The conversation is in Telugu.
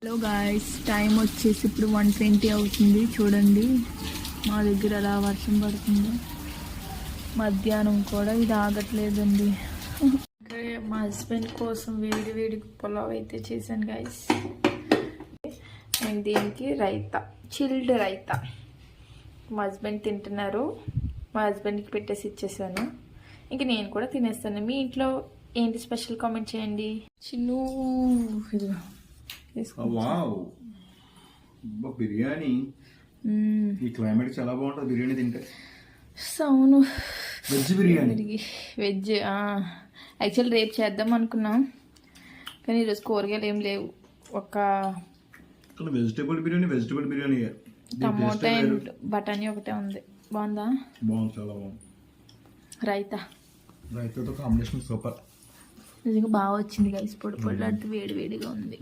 హలో గాయ్స్, టైం వచ్చేసి ఇప్పుడు 1:20 అవుతుంది. చూడండి మా దగ్గర అలా వర్షం పడుతుంది. మధ్యాహ్నం కూడా ఇది ఆగట్లేదండి. మా హస్బెండ్ కోసం వేడి వేడి పులావ్ అయితే చేశాను గాయ్స్. అండ్ దీనికి రైతా, చిల్డ్ రైతా. మా హస్బెండ్ తింటున్నారు. మా హస్బెండ్కి పెట్టేసి ఇచ్చేసాను. ఇంక నేను కూడా తినేస్తాను. మీ ఇంట్లో ఏంటి స్పెషల్ కామెంట్ చేయండి. చిన్ను బిర్యానీ ఈ క్లైమేట్ చాలా బాగుంటుంది. బిర్యానీ తింటే అవును. వెజ్ బిర్యానీ, వెజ్ యాక్చువల్ రేపు చేద్దాం అనుకున్నాం, కానీ ఈరోజు కూరగాయలు ఏం లేవు. ఒక వెజిటేబుల్ బిర్యానీ టమోటా అండ్ బఠానీ ఒకటే ఉంది. బాగుందా? బాగుంది, చాలా బాగుంది. రైతాతో కాంబినేషన్ సూపర్. నిజంగా బాగా వచ్చింది గైస్. పొడి పొడి వేడి వేడిగా ఉంది.